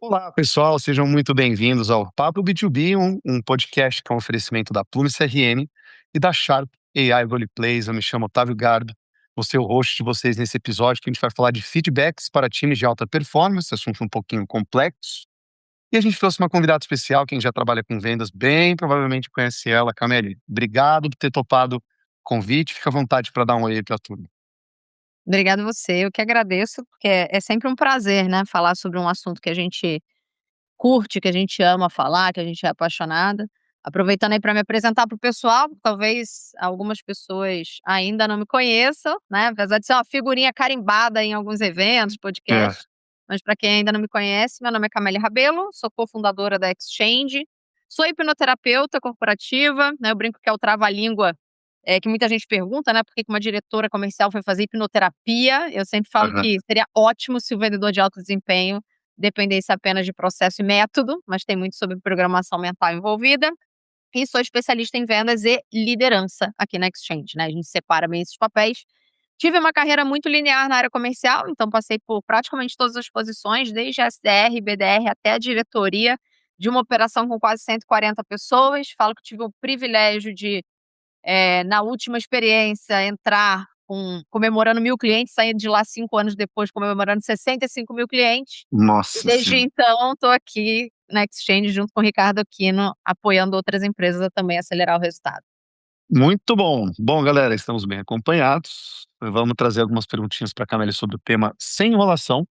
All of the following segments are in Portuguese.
Olá, pessoal, sejam muito bem-vindos ao Papo B2B, um podcast que é um oferecimento da Plume CRM e da Sharp AI Roleplays. Eu me chamo Otávio Gardo, vou ser o host de vocês nesse episódio que a gente vai falar de feedbacks para times de alta performance, assunto um pouquinho complexo. E a gente trouxe uma convidada especial, quem já trabalha com vendas, bem provavelmente conhece ela, Camille. Obrigado por ter topado o convite, fica à vontade para dar um oi para a turma. Obrigada você, eu que agradeço, porque é sempre um prazer, né, falar sobre um assunto que a gente curte, que a gente ama falar, que a gente é apaixonada. Aproveitando aí para me apresentar para o pessoal, talvez algumas pessoas ainda não me conheçam, né, apesar de ser uma figurinha carimbada em alguns eventos, É. podcasts, mas para quem ainda não me conhece, meu nome é Camille Rabelo, sou cofundadora da Exchange, sou hipnoterapeuta corporativa, né, eu brinco que é o trava-língua, que muita gente pergunta, né, por que que uma diretora comercial foi fazer hipnoterapia. Eu sempre falo Aham. que seria ótimo se o vendedor de alto desempenho dependesse apenas de processo e método, mas tem muito sobre programação mental envolvida. E sou especialista em vendas e liderança aqui na Exchange, né, a gente separa bem esses papéis. Tive uma carreira muito linear na área comercial, então passei por praticamente todas as posições, desde SDR, BDR até a diretoria de uma operação com quase 140 pessoas. Falo que tive o privilégio de, na última experiência, entrar comemorando 1.000 clientes, saindo de lá 5 anos depois comemorando 65.000 clientes. E Nossa desde Senhora. então estou aqui na Exchange junto com o Ricardo Aquino, apoiando outras empresas a também acelerar o resultado. Muito bom. Bom, galera, estamos bem acompanhados. Vamos trazer algumas perguntinhas para a Camille sobre o tema sem enrolação,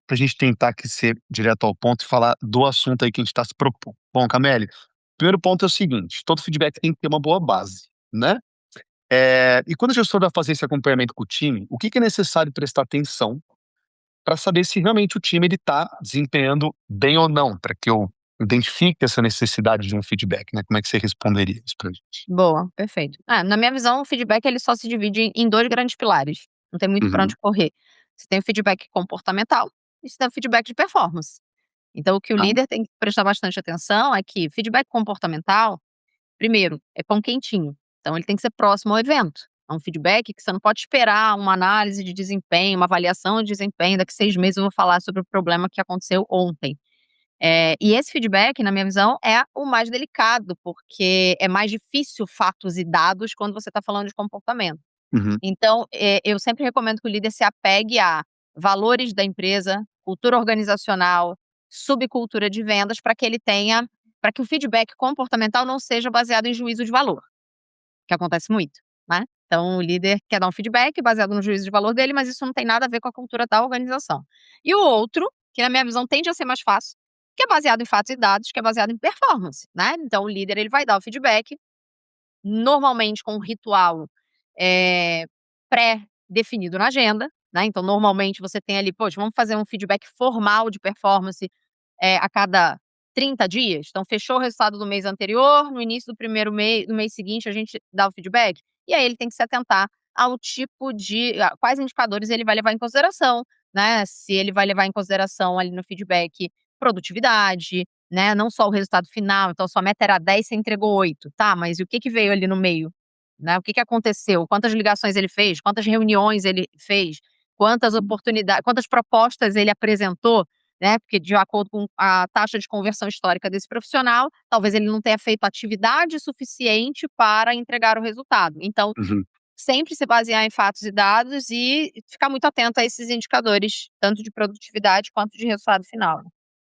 para a gente tentar aqui ser direto ao ponto e falar do assunto aí que a gente está se propondo. Bom, Camille, o primeiro ponto é o seguinte: todo feedback tem que ter uma boa base, né? E quando o gestor vai fazer esse acompanhamento com o time, o que que é necessário prestar atenção para saber se realmente o time está desempenhando bem ou não, para que eu identifique essa necessidade de um feedback, né? Como é que você responderia isso para gente? Boa, perfeito. Na minha visão, o feedback ele só se divide em 2 grandes pilares, não tem muito para onde Uhum. correr. Você tem o feedback comportamental e você tem o feedback de performance. Então o que o Tá. líder tem que prestar bastante atenção é que feedback comportamental, primeiro, é pão quentinho, então ele tem que ser próximo ao evento. É um feedback que você não pode esperar uma análise de desempenho, uma avaliação de desempenho, daqui 6 meses eu vou falar sobre o problema que aconteceu ontem. E esse feedback, na minha visão, é o mais delicado, porque é mais difícil fatos e dados quando você está falando de comportamento. Uhum. Então, eu sempre recomendo que o líder se apegue a valores da empresa, cultura organizacional, subcultura de vendas, para que o feedback comportamental não seja baseado em juízo de valor, que acontece muito, né. Então o líder quer dar um feedback baseado no juízo de valor dele, mas isso não tem nada a ver com a cultura da organização. E o outro, que na minha visão tende a ser mais fácil, que é baseado em fatos e dados, que é baseado em performance, né. Então o líder ele vai dar o feedback, normalmente com um ritual, eh, pré-definido na agenda, né. Então normalmente você tem ali: "Poxa, vamos fazer um feedback formal de performance, a cada 30 dias? Então fechou o resultado do mês anterior, no início do primeiro mês do mês seguinte a gente dá o feedback?". E aí ele tem que se atentar ao tipo de quais indicadores ele vai levar em consideração, né, se ele vai levar em consideração ali no feedback produtividade, né, não só o resultado final. Então sua meta era 10, você entregou 8, tá, mas e o que que veio ali no meio, né, o que que aconteceu? Quantas ligações ele fez? Quantas reuniões ele fez? Quantas propostas ele apresentou, né, porque de acordo com a taxa de conversão histórica desse profissional, talvez ele não tenha feito atividade suficiente para entregar o resultado. Então, Uhum. sempre se basear em fatos e dados e ficar muito atento a esses indicadores, tanto de produtividade quanto de resultado final.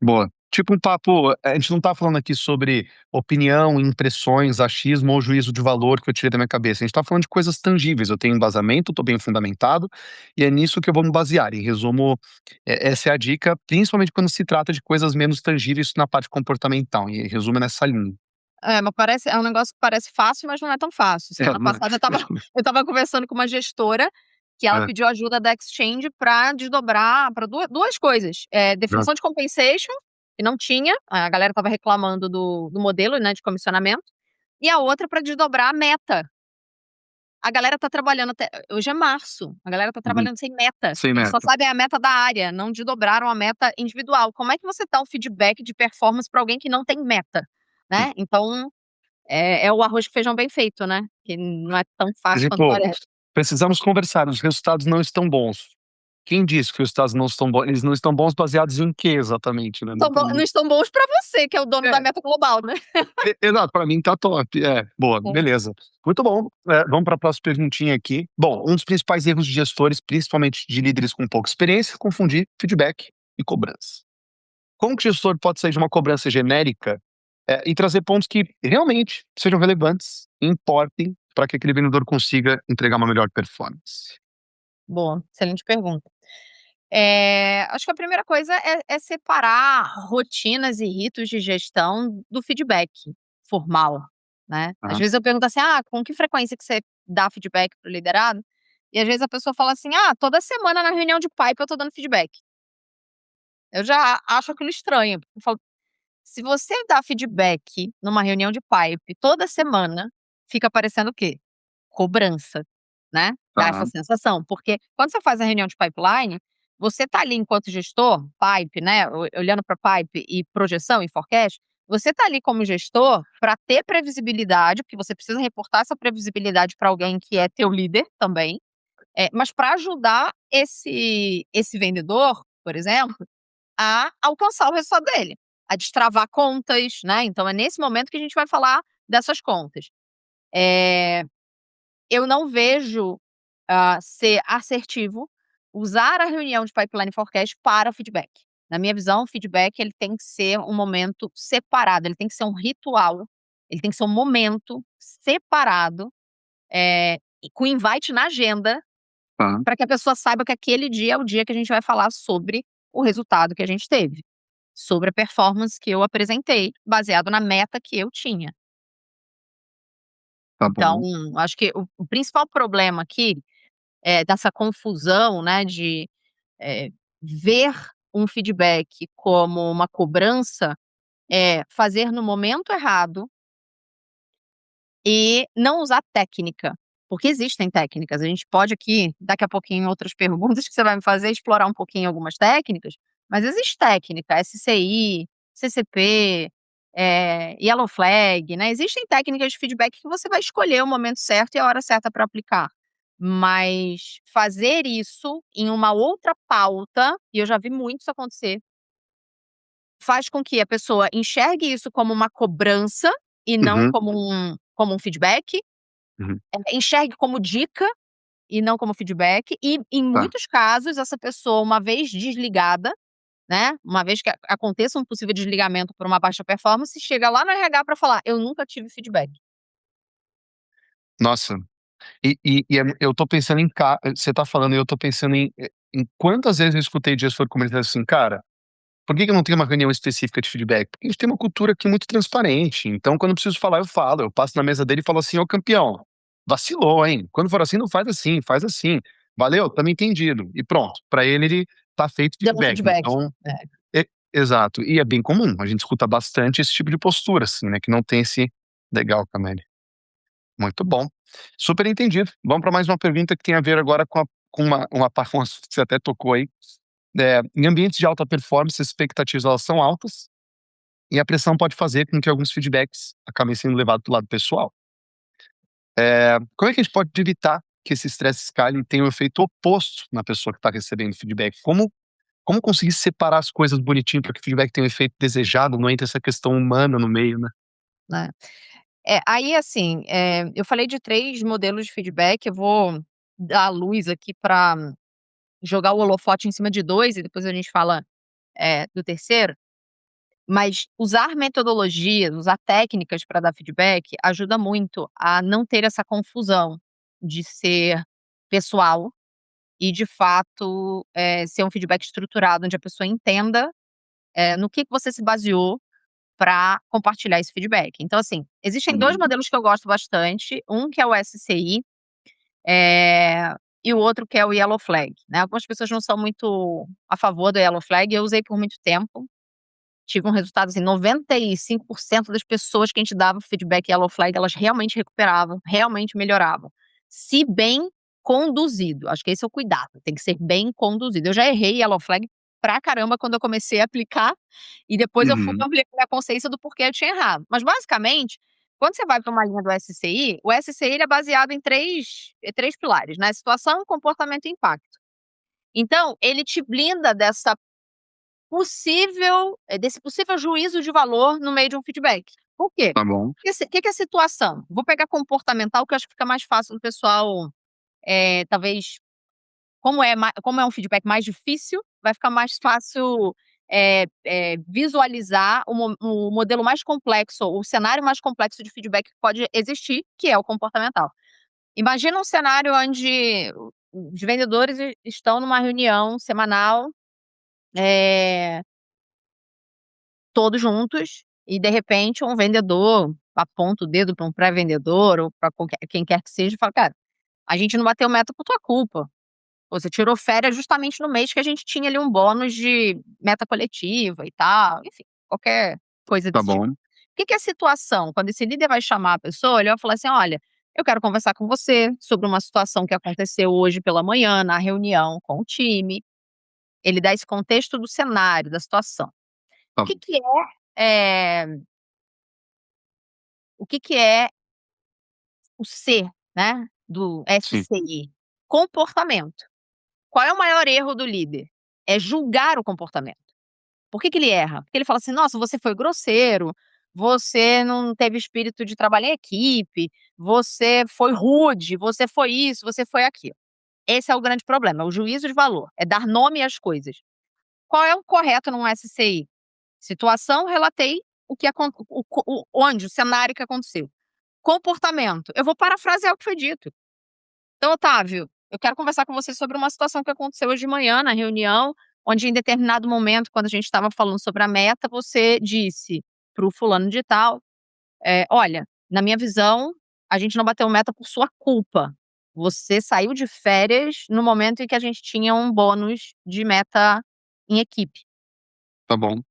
Boa. Tipo um papo, a gente não tá falando aqui sobre opinião, impressões, achismo ou juízo de valor que eu tirei da minha cabeça. A gente tá falando de coisas tangíveis. Eu tenho embasamento, tô bem fundamentado, e é nisso que eu vou me basear. Em resumo, essa é a dica, principalmente quando se trata de coisas menos tangíveis na parte comportamental. E em resumo é nessa linha. Mas é um negócio que parece fácil, mas não é tão fácil. Semana Não é. passada eu estava conversando com uma gestora, que ela É, pediu ajuda da Exchange para desdobrar para duas coisas, é. definição de compensation, que não tinha, a galera estava reclamando do modelo, né, de comissionamento, e a outra para desdobrar a meta. A galera tá trabalhando até hoje é março, a galera tá Uhum. trabalhando sem meta, Sem eles só meta. sabem a meta da área, não desdobraram a meta individual. Como é que você dá um feedback de performance para alguém que não tem meta, Hum. né? Então é o arroz com feijão bem feito, né, que não é tão fácil quanto Tipo, parece. precisamos conversar, os resultados não estão bons. Quem disse que os resultados não estão bons? Eles não estão bons baseados em quê exatamente, né? Não Não entendi. estão bons para você, que é o dono da É, meta global, né? exato, para mim tá top. Boa, É. beleza. Muito bom. Vamos para a próxima perguntinha aqui. Bom, um dos principais erros de gestores, principalmente de líderes com pouca experiência, é confundir feedback e cobrança. Como que o gestor pode sair de uma cobrança genérica, e trazer pontos que realmente sejam relevantes e importem para que aquele vendedor consiga entregar uma melhor performance? Boa, excelente pergunta. Acho que a primeira coisa é separar rotinas e ritos de gestão do feedback formal, né. Às Tá, vezes eu pergunto assim: "Ah, com que frequência que você dá feedback para o liderado?" E às vezes a pessoa fala assim: "Ah, toda semana na reunião de pipe eu tô dando feedback." Eu já acho aquilo estranho, porque eu falo: "Se você dá feedback numa reunião de pipe toda semana, fica parecendo o quê? Cobrança, né, dá tá, essa sensação, porque quando você faz a reunião de pipeline, você tá ali enquanto gestor, pipe, né, olhando para pipe e projeção e forecast, você tá ali como gestor para ter previsibilidade, porque você precisa reportar essa previsibilidade para alguém que é teu líder também, mas para ajudar esse vendedor, por exemplo, a alcançar o resultado dele, a destravar contas, né, então é nesse momento que a gente vai falar dessas contas. Eh eu não vejo, ser assertivo usar a reunião de pipeline forecast para feedback. Na minha visão, o feedback ele tem que ser um momento separado, ele tem que ser um ritual, ele tem que ser um momento separado, e com invite na agenda, tá. para que a pessoa saiba que aquele dia é o dia que a gente vai falar sobre o resultado que a gente teve, sobre a performance que eu apresentei, baseado na meta que eu tinha. Tá Então, bom. acho que o principal problema aqui dessa confusão, né, de, ver um feedback como uma cobrança, é fazer no momento errado e não usar técnica, porque existem técnicas. A gente pode aqui, daqui a pouquinho, em outras perguntas que você vai me fazer, explorar um pouquinho algumas técnicas, mas existe técnica, SCI, CCP, Yellow Flag, né, existem técnicas de feedback que você vai escolher o momento certo e a hora certa para aplicar. Mas fazer isso em uma outra pauta, e eu já vi muito isso acontecer, faz com que a pessoa enxergue isso como uma cobrança e não Uhum, como um feedback, uhum. enxergue como dica e não como feedback, e em Tá. muitos casos essa pessoa, uma vez desligada, né, uma vez que aconteça um possível desligamento por uma baixa performance, chega lá no RH para falar: "Eu nunca tive feedback." Nossa, eu tô pensando você tá falando e eu tô pensando em quantas vezes eu escutei de gestor comunitário assim: "Cara, por que que eu não tenho uma reunião específica de feedback?" Porque a gente tem uma cultura aqui muito transparente, então quando eu preciso falar, eu falo, eu passo na mesa dele e falo assim: "Ô campeão, vacilou, hein, quando for assim não faz assim, faz assim. Valeu, estamos entendido", e pronto, pra ele tá feito o Dando feedback, feedback. então É, exato, e é bem comum, a gente escuta bastante esse tipo de postura, assim, né, que não tem esse legal, Camille. Muito bom. Super entendido. Vamos para mais uma pergunta que tem a ver agora com uma parte um assunto que você até tocou aí. Em ambientes de alta performance, as expectativas elas são altas e a pressão pode fazer com que alguns feedbacks acabem sendo levados para o lado pessoal. Como é que a gente pode evitar que esse estresse escale e tenha um efeito oposto na pessoa que está recebendo feedback? Como conseguir separar as coisas bonitinho para que o feedback tenha o efeito desejado, não entre essa questão humana no meio, né? né. Aí assim, eu falei de 3 modelos de feedback, eu vou dar a luz aqui para jogar o holofote em cima de 2 e depois a gente fala, do terceiro, mas usar metodologias, usar técnicas para dar feedback ajuda muito a não ter essa confusão de ser pessoal e de fato, ser um feedback estruturado, onde a pessoa entenda, no que você se baseou para compartilhar esse feedback. Então assim, existem 2 Uhum. modelos que eu gosto bastante, um que é o SCI, eh, e o outro que é o Yellow Flag, né. Algumas pessoas não são muito a favor do Yellow Flag, eu usei por muito tempo, tive um resultado assim, 95% das pessoas que a gente dava feedback Yellow Flag, elas realmente recuperavam, realmente melhoravam, se bem conduzido, acho que esse é o cuidado, tem que ser bem conduzido. Eu já errei Yellow Flag pra caramba quando eu comecei a aplicar, e depois eu fui Uhum. ampliando a consciência do porquê eu tinha errado. Mas basicamente, quando você vai para uma linha do SCI, o SCI ele é baseado em três pilares, né, situação, comportamento e impacto. Então, ele te blinda desse possível juízo de valor no meio de um feedback. Por quê? Tá bom. O que é a situação? Vou pegar comportamental, que eu acho que fica mais fácil do pessoal, talvez, como é um feedback mais difícil, vai ficar mais fácil, visualizar o modelo mais complexo, o cenário mais complexo de feedback que pode existir, que é o comportamental. Imagina um cenário onde os vendedores estão numa reunião semanal, eh, todos juntos, e de repente um vendedor aponta o dedo para um pré-vendedor ou para quem quer que seja e fala: "Cara, a gente não bateu meta por tua culpa. Você tirou férias justamente no mês que a gente tinha ali um bônus de meta coletiva e tal", enfim, qualquer coisa Tá desse tipo. bom. O que é a situação? Quando esse líder vai chamar a pessoa, ele vai falar assim: "Olha, eu quero conversar com você sobre uma situação que aconteceu hoje pela manhã na reunião com o time". Ele dá esse contexto do cenário, da situação. O Tá. que que é, o que que é o C, né, do Sim. SCI? Comportamento. Qual é o maior erro do líder? É julgar o comportamento. Por que que ele erra? Porque ele fala assim: "Nossa, você foi grosseiro, você não teve espírito de trabalho em equipe, você foi rude, você foi isso, você foi aquilo". Esse é o grande problema, é o juízo de valor, é dar nome às coisas. Qual é o correto num SCI? Situação, relatei o que onde, o cenário que aconteceu. Comportamento, eu vou parafrasear o que foi dito. Então, Otávio, eu quero conversar com você sobre uma situação que aconteceu hoje de manhã na reunião, onde em determinado momento, quando a gente estava falando sobre a meta, você disse para o fulano de tal, "Olha, na minha visão, a gente não bateu meta por sua culpa. Você saiu de férias no momento em que a gente tinha um bônus de meta em equipe". Tá bom.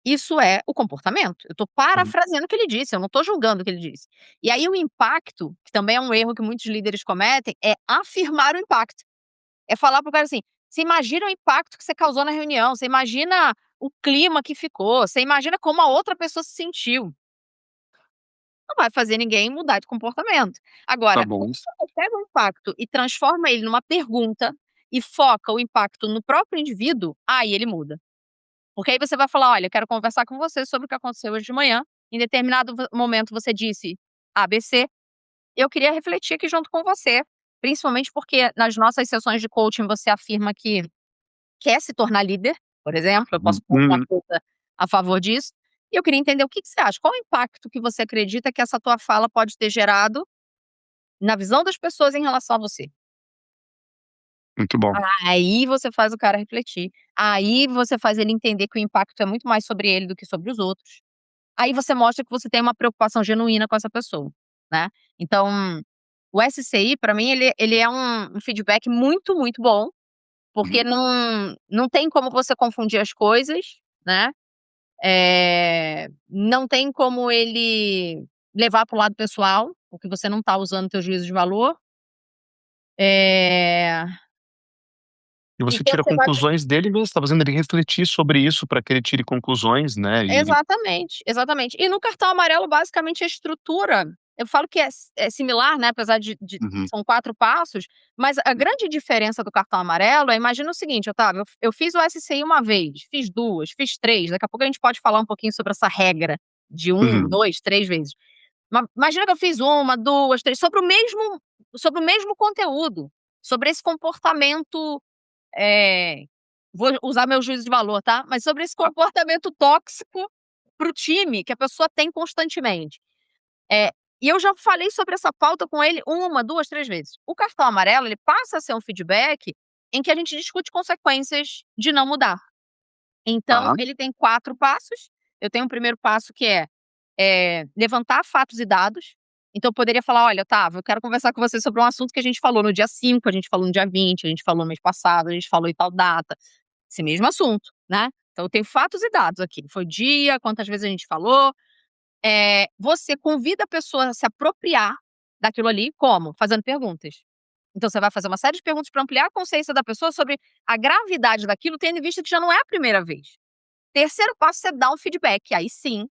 Isso é o comportamento. Eu estou Uhum. parafraseando o que ele disse, eu não estou julgando o que ele disse. E aí o impacto, que também é um erro que muitos líderes cometem, é afirmar o impacto. É falar para o cara assim: "Você imagina o impacto que você causou na reunião, você imagina o clima que ficou, você imagina como a outra pessoa se sentiu". Não vai fazer ninguém mudar de comportamento. Tá Agora, bom. quando você pega o impacto e transforma ele numa pergunta, e foca o impacto no próprio indivíduo, aí ele muda. Porque aí você vai falar: "Olha, eu quero conversar com você sobre o que aconteceu hoje de manhã. Em determinado momento você disse ABC, eu queria refletir aqui junto com você, principalmente porque nas nossas sessões de coaching você afirma que quer se tornar líder, por exemplo, eu posso Uhum. pôr uma coisa a favor disso, e eu queria entender o que que você acha, qual o impacto que você acredita que essa tua fala pode ter gerado na visão das pessoas em relação a você?". Muito bom. Aí você faz o cara refletir, aí você faz ele entender que o impacto é muito mais sobre ele do que sobre os outros. Aí você mostra que você tem uma preocupação genuína com essa pessoa, né. Então, o SCI pra mim ele é um feedback muito, muito bom, porque Uhum. não tem como você confundir as coisas, né, não tem como ele levar para o lado pessoal, porque você não tá usando o teu juízo de valor, eh, E e você que tira você vai. conclusões dele mesmo, você tá fazendo ele refletir sobre isso para que ele tire conclusões, né, e Exatamente, exatamente. E no cartão amarelo, basicamente, a estrutura, eu falo que é similar, né, apesar de uhum. são 4 passos, mas a grande diferença do cartão amarelo imagina o seguinte, Otávio, eu fiz o SCI uma vez, fiz 2, fiz 3, daqui a pouco a gente pode falar um pouquinho sobre essa regra de um, Uhum. 2, 3 vezes. Imagina que eu fiz uma, 2, 3, sobre o mesmo conteúdo, sobre esse comportamento, eh, vou usar meu juízo de valor, tá, mas sobre esse comportamento tóxico para o time que a pessoa tem constantemente. Eh, e eu já falei sobre essa pauta com ele uma, 2, 3 vezes. O cartão amarelo, ele passa a ser um feedback em que a gente discute consequências de não mudar. Então Tá. ele tem 4 passos. Eu tenho um primeiro passo que levantar fatos e dados. Então eu poderia falar: "Olha, Otávio, eu quero conversar com você sobre um assunto que a gente falou no dia 5, a gente falou no dia 20, a gente falou no mês passado, a gente falou em tal data", esse mesmo assunto, né. Então eu tenho fatos e dados aqui, foi dia, quantas vezes a gente falou. Você convida a pessoa a se apropriar daquilo ali, como? Fazendo perguntas. Então você vai fazer uma série de perguntas para ampliar a consciência da pessoa sobre a gravidade daquilo, tendo em vista que já não é a primeira vez. Terceiro passo, você dá um feedback, aí sim,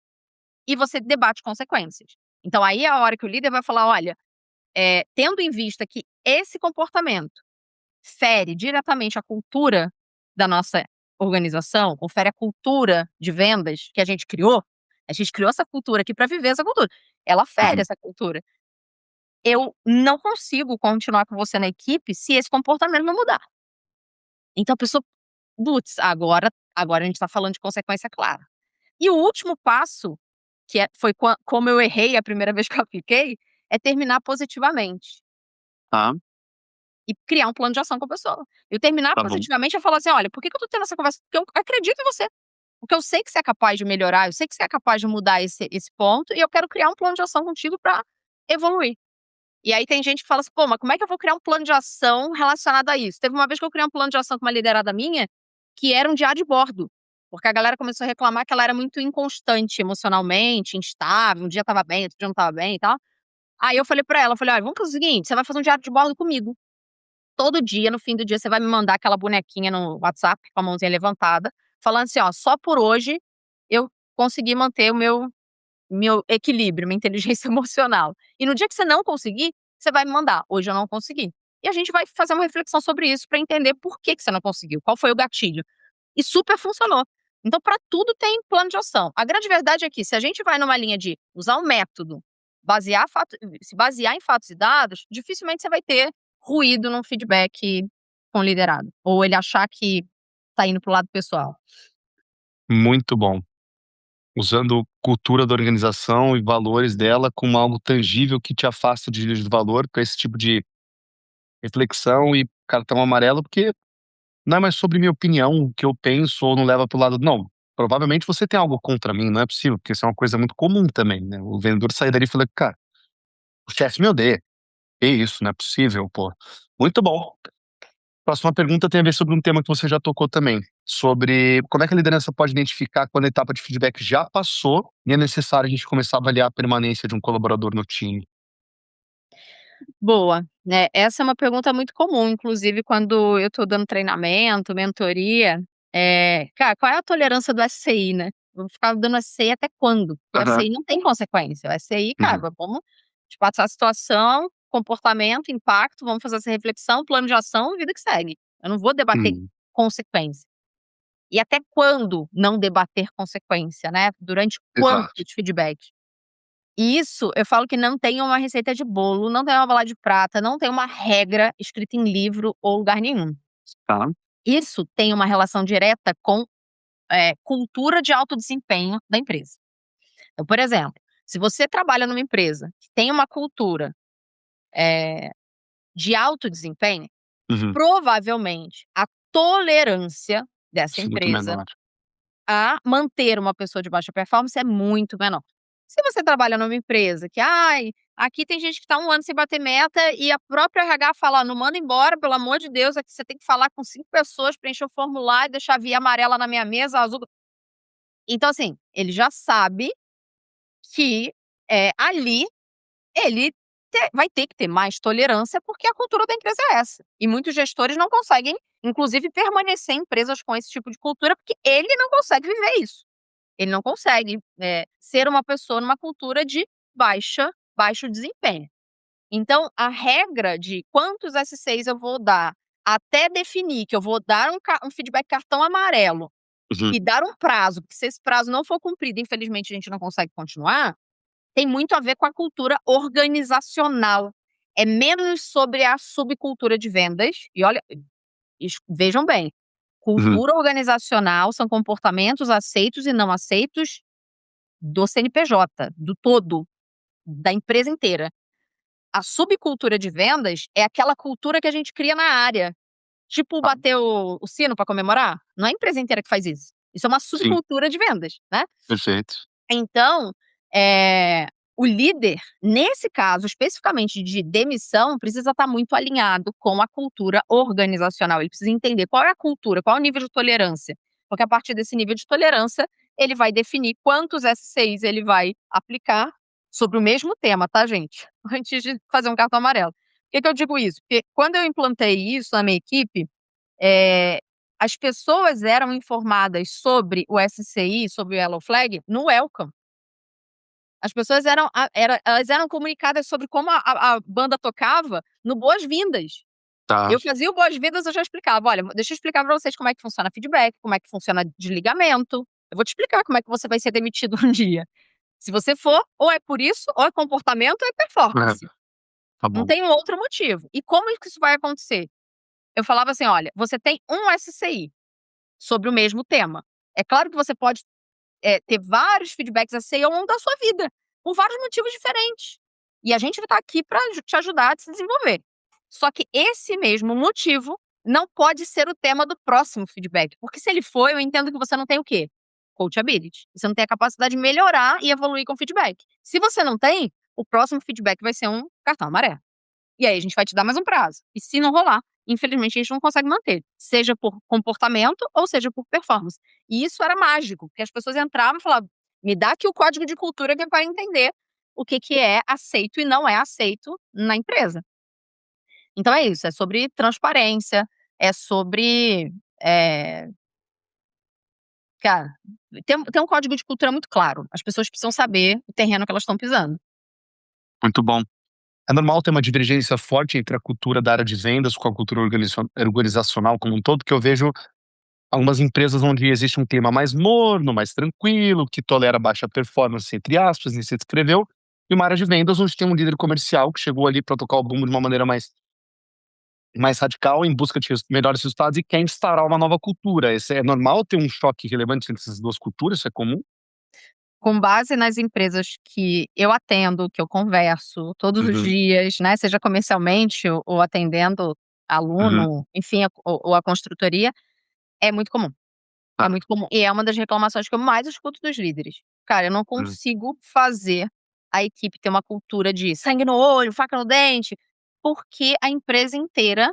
e você debate consequências. Então aí é a hora que o líder vai falar: "Olha, tendo em vista que esse comportamento fere diretamente a cultura da nossa organização, ou fere a cultura de vendas que a gente criou essa cultura aqui para viver essa cultura, ela fere Uhum. essa cultura. Eu não consigo continuar com você na equipe se esse comportamento não mudar. Então a pessoa, putz, agora a gente tá falando de consequência clara. E o último passo, que foi como eu errei a primeira vez que eu apliquei, é terminar positivamente Tá, e criar um plano de ação com a pessoa. Eu terminar tá bom. positivamente é falar assim: "Olha, por que que eu tô tendo essa conversa? Porque eu acredito em você, porque eu sei que você é capaz de melhorar, eu sei que você é capaz de mudar esse ponto e eu quero criar um plano de ação contigo pra evoluir". E aí tem gente que fala assim: "Pô, mas como é que eu vou criar um plano de ação relacionado a isso?". Teve uma vez que eu criei um plano de ação com uma liderada minha, que era um diário de bordo, porque a galera começou a reclamar que ela era muito inconstante emocionalmente, instável, um dia estava bem, outro dia não estava bem e tal. Aí eu falei pra ela, eu falei: "Olha, vamos fazer o seguinte, você vai fazer um diário de bordo comigo. Todo dia, no fim do dia, você vai me mandar aquela bonequinha no WhatsApp com a mãozinha levantada, falando assim: ó, só por hoje eu consegui manter o meu equilíbrio, minha inteligência emocional. E no dia que você não conseguir, você vai me mandar: "Hoje eu não consegui". E a gente vai fazer uma reflexão sobre isso pra entender por que que você não conseguiu, qual foi o gatilho. E super funcionou. Então pra tudo tem plano de ação. A grande verdade é que se a gente vai numa linha de usar um método, se basear em fatos e dados, dificilmente você vai ter ruído num feedback com o liderado, ou ele achar que tá indo para o lado pessoal. Muito bom. Usando cultura da organização e valores dela como algo tangível que te afasta de juízo de valor para esse tipo de reflexão e cartão amarelo, porque não é mais sobre minha opinião, o que eu penso ou não leva para o lado não, provavelmente você tem algo contra mim, não é possível, porque isso é uma coisa muito comum também, né, o vendedor sair dali e falar: "Cara, o chefe me odeia, que isso, não é possível, pô". Muito bom. Próxima pergunta tem a ver sobre um tema que você já tocou também, sobre como é que a liderança pode identificar quando a etapa de feedback já passou e é necessário a gente começar a avaliar a permanência de um colaborador no time. Boa, né, essa é uma pergunta muito comum, inclusive quando eu tô dando treinamento, mentoria, "Cara, qual é a tolerância do SCI, né? Vou ficar dando SCI até quando? Porque o Aham. SCI não tem consequência, o SCI, cara, Uhum. vamos te passar a situação, comportamento, impacto, vamos fazer essa reflexão, plano de ação, vida que segue. Eu não vou debater Hum. consequência". E até quando não debater consequência, né, durante quanto Exato. de feedback? E isso, eu falo que não tem uma receita de bolo, não tem uma bala de prata, não tem uma regra escrita em livro ou lugar nenhum. Tá. Isso tem uma relação direta com, cultura de alto desempenho da empresa. Então, por exemplo, se você trabalha numa empresa que tem uma cultura, de alto desempenho, Uhum. provavelmente a tolerância dessa Isso é muito empresa menor. a manter uma pessoa de baixa performance é muito menor. Se você trabalha numa empresa que: "Ai, aqui tem gente que tá 1 ano sem bater meta", e a própria RH fala: "Não manda embora, pelo amor de Deus, aqui você tem que falar com 5 pessoas, preencher o formulário, deixar a via amarela na minha mesa, azul". Então, assim, ele já sabe que, ali ele vai ter que ter mais tolerância, porque a cultura da empresa é essa. E muitos gestores não conseguem, inclusive, permanecer em empresas com esse tipo de cultura, porque ele não consegue viver isso. Ele não consegue, ser uma pessoa numa cultura de baixo desempenho. Então, a regra de quantos S6 eu vou dar, até definir que eu vou dar um feedback cartão amarelo Uhum. e dar um prazo, porque se esse prazo não for cumprido, infelizmente a gente não consegue continuar, tem muito a ver com a cultura organizacional. É menos sobre a subcultura de vendas, e olha, vejam bem, Uhum. cultura organizacional são comportamentos aceitos e não aceitos do CNPJ, do todo, da empresa inteira. A subcultura de vendas é aquela cultura que a gente cria na área. Tipo Tá. bater o sino para comemorar, não é a empresa inteira que faz isso. Isso é uma Sim, subcultura de vendas, né. perfeito. Então, eh, o líder, nesse caso especificamente de demissão, precisa estar muito alinhado com a cultura organizacional. Ele precisa entender qual é a cultura, qual é o nível de tolerância, porque a partir desse nível de tolerância, ele vai definir quantos S6 ele vai aplicar sobre o mesmo tema, tá, gente? Antes de fazer um cartão amarelo. Por que que eu digo isso? Porque quando eu implantei isso na minha equipe, eh, as pessoas eram informadas sobre o SCI, sobre o Yellow Flag, no welcome. As pessoas elas eram comunicadas sobre como a banda tocava no boas-vindas. Tá. Eu fazia o boas-vindas, eu já explicava: "Olha, deixa eu explicar pra vocês como é que funciona feedback, como é que funciona desligamento. Eu vou te explicar como é que você vai ser demitido um dia. Se você for, ou é por isso, ou é comportamento, ou é É, performance. tá Não bom. tem um outro motivo. E como é que isso vai acontecer?" Eu falava assim: "Olha, você tem um SCI sobre o mesmo tema. É claro que você pode, ter vários feedbacks SCI ao longo da sua vida, por vários motivos diferentes. E a gente vai estar aqui para te ajudar a se desenvolver. Só que esse mesmo motivo não pode ser o tema do próximo feedback, porque se ele for, eu entendo que você não tem o quê? Coachability. Você não tem a capacidade de melhorar e evoluir com feedback. Se você não tem, o próximo feedback vai ser um cartão amarelo. E aí a gente vai te dar mais um prazo. E se não rolar, infelizmente a gente não consegue manter, seja por comportamento ou seja por performance." E isso era mágico, porque as pessoas entravam e falavam: "Me dá aqui o código de cultura que é para entender o que que é aceito e não é aceito na empresa." Então é isso, é sobre transparência, é sobre, cara, ter um código de cultura muito claro. As pessoas precisam saber o terreno que elas estão pisando. Muito bom. É normal ter uma divergência forte entre a cultura da área de vendas com a cultura organizacional como um todo, que eu vejo algumas empresas onde existe um clima mais morno, mais tranquilo, que tolera baixa performance, entre aspas, nem se descreveu, e uma área de vendas onde tem um líder comercial que chegou ali para tocar o bumbo de uma maneira mais radical, em busca de melhores resultados e quer instaurar uma nova cultura. É normal ter um choque relevante entre essas duas culturas? Isso é comum? Com base nas empresas que eu atendo, que eu converso todos os Uhum, dias, né, seja comercialmente ou atendendo uhum, aluno, enfim, ou a construtoria, é muito comum. É tá, muito comum. E é uma das reclamações que eu mais escuto dos líderes. "Cara, eu não uhum, consigo fazer a equipe ter uma cultura de sangue no olho, faca no dente", porque a empresa inteira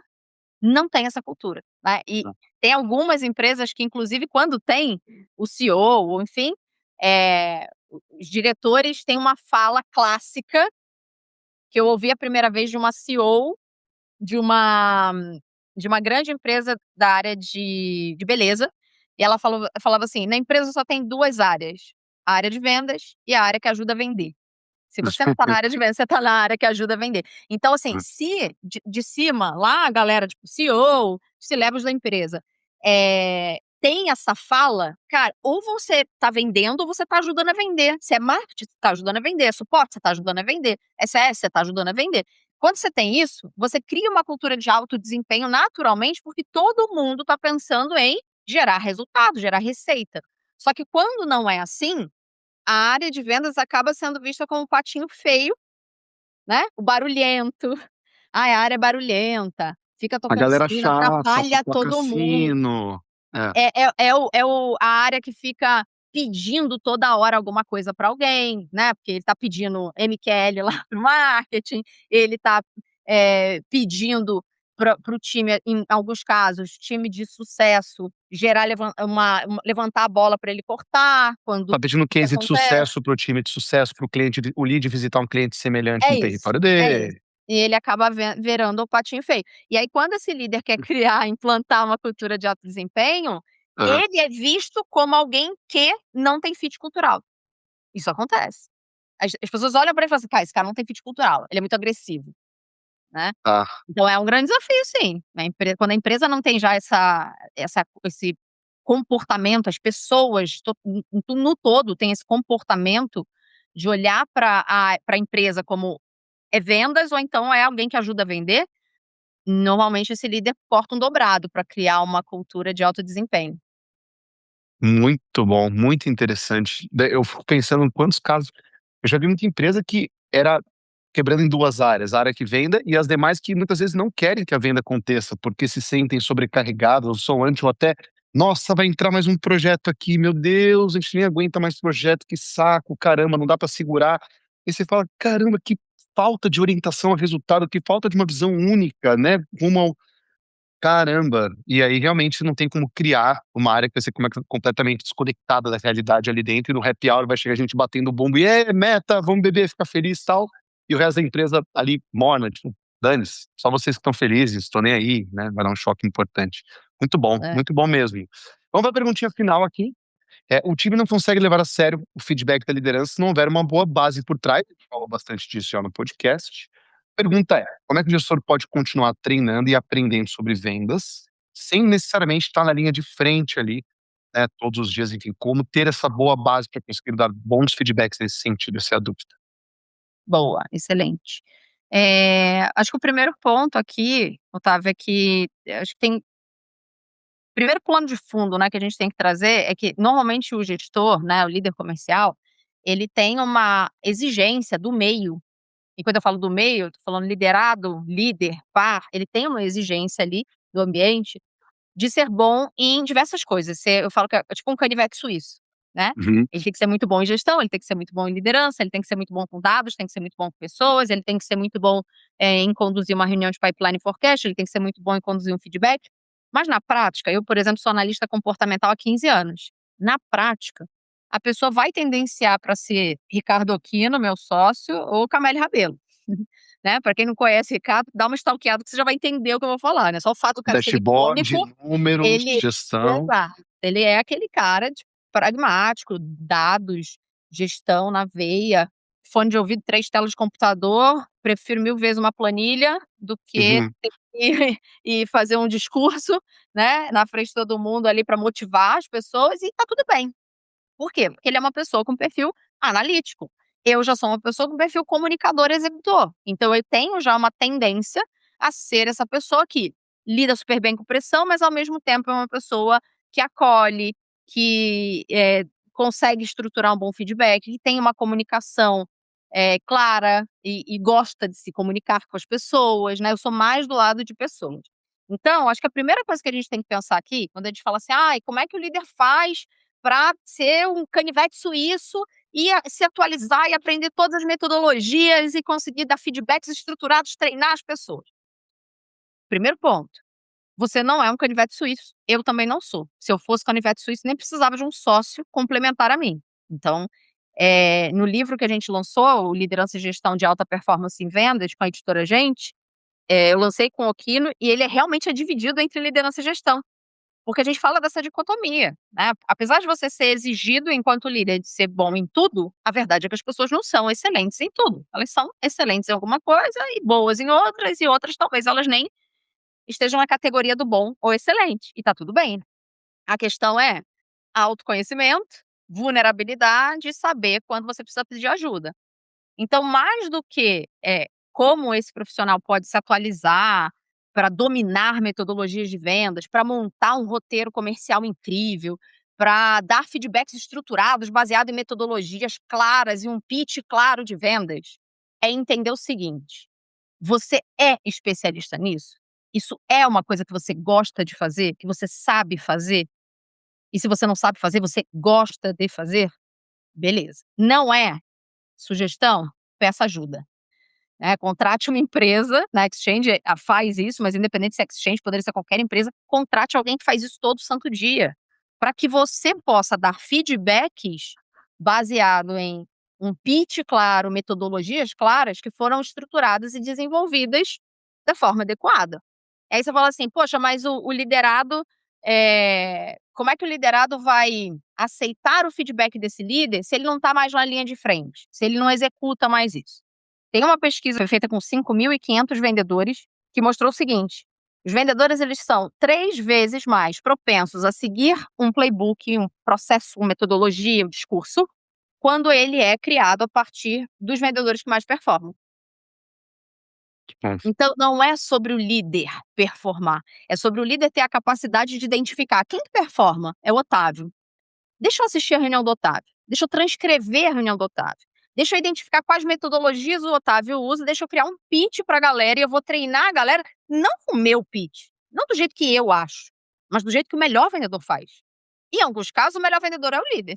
não tem essa cultura, né. E tá. tem algumas empresas que inclusive quando tem o CEO ou enfim, os diretores têm uma fala clássica, que eu ouvi a primeira vez de uma CEO de uma de uma grande empresa da área de beleza, e ela falava assim: "Na empresa só tem 2 áreas, a área de vendas e a área que ajuda a vender. Se você não tá na área de vendas, você tá na área que ajuda a vender." Então, assim, se de cima, lá a galera, tipo, CEO, C-levels da empresa, tem essa fala, cara, ou você tá vendendo ou você tá ajudando a vender. Se é marketing, você tá ajudando a vender, é suporte, você tá ajudando a vender, SS, você tá ajudando a vender. Quando você tem isso, você cria uma cultura de alto desempenho naturalmente, porque todo mundo tá pensando em gerar resultado, gerar receita. Só que quando não é assim, a área de vendas acaba sendo vista como um patinho feio, né, o barulhento. "Ai, a área é barulhenta, fica A tocando galera sino, chata, atrapalha fofoca todo mundo." sino. É, É a área que fica pedindo toda hora alguma coisa para alguém, né, porque ele tá pedindo MQL lá para o marketing, ele tá, pedindo para o time, em alguns casos, time de sucesso, gerar levantar a bola para ele cortar, quando tá pedindo isso case de acontece. sucesso para o time de sucesso, para o cliente, o lead visitar um cliente semelhante É no isso, território é isso. dele. E ele acaba virando o patinho feio. E aí quando esse líder quer criar, implantar uma cultura de alto desempenho, Aham. ele é visto como alguém que não tem fit cultural. Isso acontece. As pessoas olham pra ele e falam assim: "Cara, esse cara não tem fit cultural, ele é muito agressivo", né. Tá. Então é um grande desafio sim, quando a empresa não tem já esse comportamento, as pessoas no todo têm esse comportamento de olhar pra empresa como é vendas ou então é alguém que ajuda a vender, normalmente esse líder corta um dobrado para criar uma cultura de alto desempenho. Muito bom, muito interessante. Eu fico pensando em quantos casos eu já vi muita empresa que era quebrando em 2 áreas, a área que venda e as demais que muitas vezes não querem que a venda aconteça, porque se sentem sobrecarregados ou são anti ou até: "Nossa, vai entrar mais um projeto aqui, meu Deus, a gente nem aguenta mais projeto, que saco, caramba, não dá para segurar". E você fala: "Caramba, que falta de orientação a resultado, que falta de uma visão única, né, rumo ao". Caramba! E aí realmente não tem como criar uma área que vai ser completamente desconectada da realidade ali dentro e no happy hour vai chegar gente batendo bumbo e "Ê, meta, vamos beber, ficar feliz e tal", e o resto da empresa ali morna, tipo: "Dane-se, só vocês que estão felizes, tô nem aí", né, vai dar um choque importante. É. Muito bom mesmo. Vamos pra perguntinha final aqui, o time não consegue levar a sério o feedback da liderança se não houver uma boa base por trás, a gente falou bastante disso já no podcast. Pergunta é: como é que o gestor pode continuar treinando e aprendendo sobre vendas, sem necessariamente estar na linha de frente ali, né, todos os dias, enfim, como ter essa boa base para conseguir dar bons feedbacks nesse sentido? Essa é a dúvida. Boa, excelente. Acho que o primeiro ponto aqui, Otávio, é que acho que tem primeiro plano de fundo, né, que a gente tem que trazer é que normalmente o gestor, né, o líder comercial, ele tem uma exigência do meio. E quando eu falo do meio, eu tô falando liderado, líder, par, ele tem uma exigência ali do ambiente de ser bom em diversas coisas. Eu falo que é tipo um canivete suíço, né. Uhum, Ele tem que ser muito bom em gestão, ele tem que ser muito bom em liderança, ele tem que ser muito bom com dados, tem que ser muito bom com pessoas, ele tem que ser muito bom, em conduzir uma reunião de pipeline forecast, ele tem que ser muito bom em conduzir um feedback. Mas na prática, eu, por exemplo, sou analista comportamental há 15 anos. Na prática, a pessoa vai tendenciar para ser Ricardo Aquino, meu sócio, ou Camille Rabelo. Né, para quem não conhece Ricardo, dá uma stalkeada que você já vai entender o que eu vou falar, né, só o fato do cara ser dashboard, icônico, números, ele gestão. exato, ele é aquele cara de pragmático, dados, gestão na veia, fone de ouvido, 3 telas de computador, prefiro 1000 vezes uma planilha do que Uhum. ter que e fazer um discurso, né, na frente de todo mundo ali para motivar as pessoas e tá tudo bem. Por quê? Porque ele é uma pessoa com perfil analítico. Eu já sou uma pessoa com perfil comunicador executor. Então eu tenho já uma tendência a ser essa pessoa que lida super bem com pressão, mas ao mesmo tempo é uma pessoa que acolhe, que, consegue estruturar um bom feedback, que tem uma comunicação, clara e gosta de se comunicar com as pessoas, né, eu sou mais do lado de pessoas. Então, acho que a primeira coisa que a gente tem que pensar aqui, quando a gente fala assim: "Ai, como é que o líder faz para ser um canivete suíço e se atualizar e aprender todas as metodologias e conseguir dar feedbacks estruturados, treinar as pessoas". Primeiro ponto, você não é um canivete suíço, eu também não sou. Se eu fosse canivete suíço, nem precisava de um sócio complementar a mim. Então, no livro que a gente lançou, o Liderança e Gestão de Alta Performance em Vendas, com a editora Gente, eu lancei com o Okino e ele realmente é dividido entre liderança e gestão. Porque a gente fala dessa dicotomia, né, apesar de você ser exigido enquanto líder de ser bom em tudo, a verdade é que as pessoas não são excelentes em tudo. Elas são excelentes em alguma coisa e boas em outras, e outras talvez elas nem estejam na categoria do bom ou excelente, e tá tudo bem. A questão é autoconhecimento, vulnerabilidade e saber quando você precisa pedir ajuda. Então, mais do que, como esse profissional pode se atualizar para dominar metodologias de vendas, para montar um roteiro comercial incrível, para dar feedbacks estruturados baseado em metodologias claras e um pitch claro de vendas, é entender o seguinte: você é especialista nisso? Isso é uma coisa que você gosta de fazer, que você sabe fazer? E se você não sabe fazer, você gosta de fazer? Beleza. Não é sugestão? Peça ajuda. Né, contrate uma empresa, na Exchange faz isso, mas independente se é Exchange, poderia ser qualquer empresa, contrate alguém que faz isso todo santo dia, para que você possa dar feedbacks baseado em um pitch claro, metodologias claras que foram estruturadas e desenvolvidas da forma adequada. Aí você fala assim: "Poxa, mas o liderado, como é que o liderado vai aceitar o feedback desse líder se ele não está mais na linha de frente, se ele não executa mais isso?" Tem uma pesquisa feita com 5.500 vendedores que mostrou o seguinte: os vendedores eles são 3 vezes mais propensos a seguir um playbook, um processo, uma metodologia, um discurso, quando ele é criado a partir dos vendedores que mais performam. Bom, Então não é sobre o líder performar, é sobre o líder ter a capacidade de identificar quem que performa. É o Otávio. Deixa eu assistir a reunião do Otávio, deixa eu transcrever a reunião do Otávio, deixa eu identificar quais metodologias o Otávio usa, deixa eu criar um pitch para a galera e eu vou treinar a galera, não com o meu pitch, não do jeito que eu acho, mas do jeito que o melhor vendedor faz. Em alguns casos, o melhor vendedor é o líder.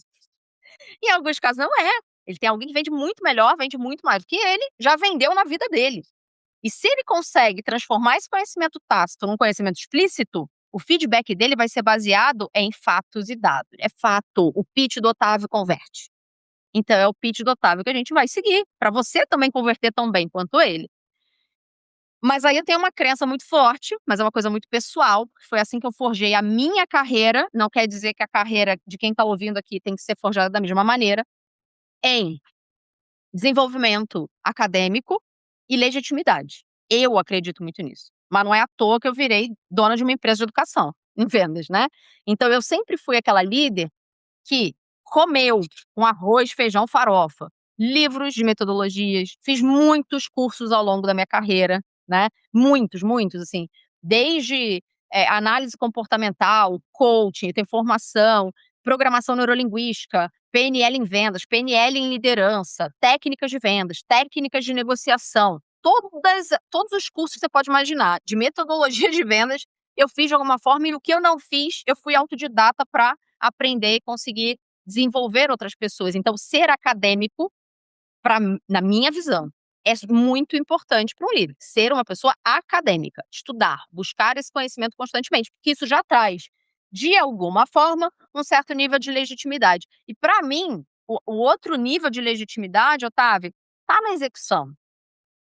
Em alguns casos, não é. Ele tem alguém que vende muito melhor, vende muito mais do que ele, já vendeu na vida dele. E se ele consegue transformar esse conhecimento tácito num conhecimento explícito, o feedback dele vai ser baseado em fatos e dados. É fato, o pitch do Otávio converte. Então é o pitch do Otávio que a gente vai seguir, para você também converter tão bem quanto ele. Mas aí eu tenho uma crença muito forte, mas é uma coisa muito pessoal, porque foi assim que eu forjei a minha carreira, não quer dizer que a carreira de quem está ouvindo aqui tem que ser forjada da mesma maneira, em desenvolvimento acadêmico, e legitimidade. Eu acredito muito nisso, mas não é à toa que eu virei dona de uma empresa de educação, em vendas, né. Então eu sempre fui aquela líder que comeu um arroz, feijão, farofa, livros de metodologias, fiz muitos cursos ao longo da minha carreira, né, muitos, muitos, assim, desde, análise comportamental, coaching, eu tenho formação, programação neurolinguística, PNL em vendas, PNL em liderança, técnicas de vendas, técnicas de negociação, todos os cursos que você pode imaginar, de metodologia de vendas, eu fiz de alguma forma e o que eu não fiz, eu fui autodidata para aprender e conseguir desenvolver outras pessoas. Então, ser acadêmico, na minha visão, é muito importante para um líder. Ser uma pessoa acadêmica, estudar, buscar esse conhecimento constantemente, porque isso já traz, de alguma forma, um certo nível de legitimidade. E para mim, o outro nível de legitimidade, Otávio, está na execução.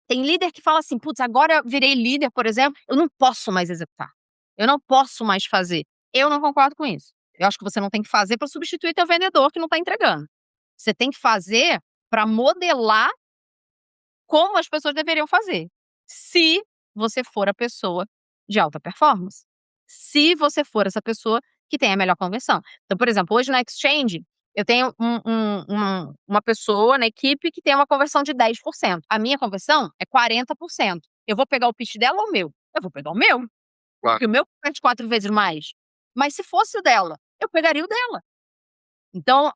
Tem líder que fala assim: "Putz, agora eu virei líder, por exemplo, eu não posso mais executar. Eu não posso mais fazer". Eu não concordo com isso. Eu acho que você não tem que fazer para substituir teu vendedor que não está entregando. Você tem que fazer para modelar como as pessoas deveriam fazer, se você for a pessoa de alta performance, se você for essa pessoa que tem a melhor conversão. Então, por exemplo, hoje na Exchange, eu tenho uma pessoa na equipe que tem uma conversão de 10%. A minha conversão é 40%. Eu vou pegar o pitch dela ou o meu? Eu vou pegar o meu, Claro. porque o meu converte 4 vezes mais. Mas se fosse o dela, eu pegaria o dela. Então,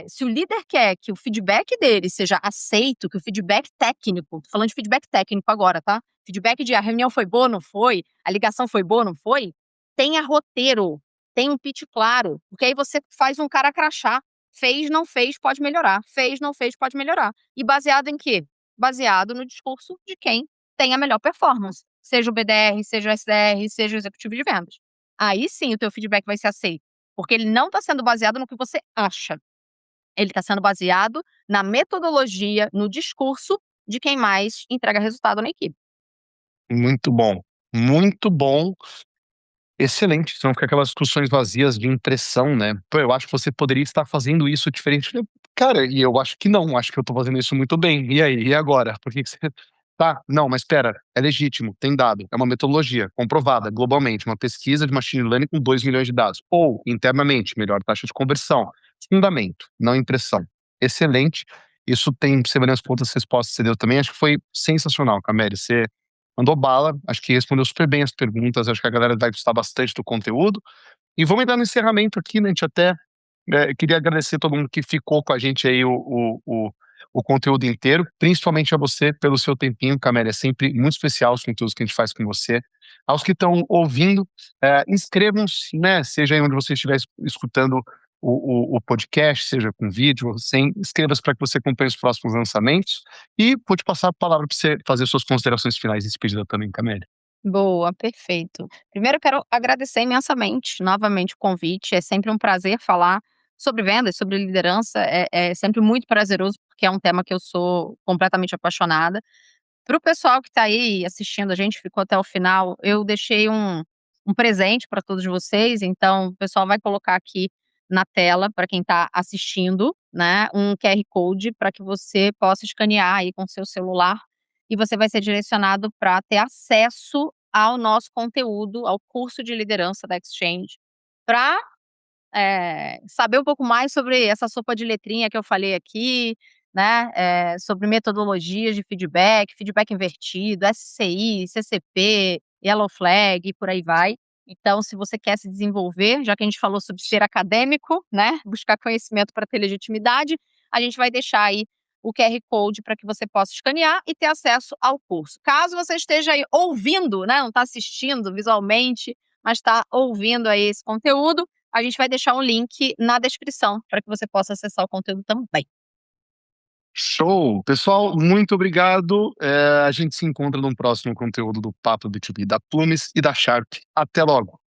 se o líder quer que o feedback dele seja aceito, que o feedback técnico, tô falando de feedback técnico agora, tá? Feedback de a reunião foi boa, não foi? A ligação foi boa, não foi? Tenha roteiro, tenha um pitch claro, porque aí você faz um cara crachá. Fez, não fez, pode melhorar. Fez, não fez, pode melhorar. E baseado em quê? Baseado no discurso de quem tem a melhor performance. Seja o BDR, seja o SDR, seja o executivo de vendas. Aí sim o teu feedback vai ser aceito. Porque ele não está sendo baseado no que você acha. Ele está sendo baseado na metodologia, no discurso de quem mais entrega resultado na equipe. Muito bom. Muito bom. Excelente, senão fica aquelas discussões vazias de impressão, né. "Pô, eu acho que você poderia estar fazendo isso diferente". Cara, e eu acho que não, acho que eu tô fazendo isso muito bem. E aí, e agora? Por que que você tá, não, mas espera, é legítimo, tem dado, é uma metodologia comprovada globalmente, uma pesquisa de machine learning com 2 milhões de dados. Ou, internamente, melhor taxa de conversão. Fundamento, não impressão. Excelente, isso tem semelhança com outras respostas que você deu também, acho que foi sensacional, Camille, você mandou bala, acho que respondeu super bem as perguntas, acho que a galera vai gostar bastante do conteúdo. E vamos entrar no encerramento aqui, né? A gente até queria agradecer todo mundo que ficou com a gente aí o conteúdo inteiro, principalmente a você pelo seu tempinho, Camélia. É sempre muito especial os conteúdos que a gente faz com você. Aos que estão ouvindo, inscrevam-se, né? Seja aí onde você estiver escutando o podcast, seja com vídeo ou sem, inscreva-se para que você acompanhe os próximos lançamentos. E vou te passar a palavra para você fazer suas considerações finais e despedida também, Camélia. Boa, perfeito. Primeiro eu quero agradecer imensamente, novamente, o convite. É sempre um prazer falar sobre vendas, sobre liderança. É sempre muito prazeroso, porque é um tema que eu sou completamente apaixonada. Para o pessoal que está aí assistindo a gente, ficou até o final, eu deixei um presente para todos vocês, então o pessoal vai colocar aqui na tela para quem está assistindo, né, um QR Code para que você possa escanear aí com seu celular e você vai ser direcionado para ter acesso ao nosso conteúdo, ao curso de liderança da Exchange, para saber um pouco mais sobre essa sopa de letrinha que eu falei aqui, né, sobre metodologias de feedback, feedback invertido, SCI, CCP, Yellow Flag e por aí vai. Então, se você quer se desenvolver, já que a gente falou sobre ser acadêmico, né, buscar conhecimento para ter legitimidade, a gente vai deixar aí o QR Code para que você possa escanear e ter acesso ao curso. Caso você esteja aí ouvindo, né, não está assistindo visualmente, mas está ouvindo aí esse conteúdo, a gente vai deixar um link na descrição para que você possa acessar o conteúdo também. Show! Pessoal, muito obrigado. A gente se encontra no próximo conteúdo do Papo B2B da Plumes e da Sharp. Até logo!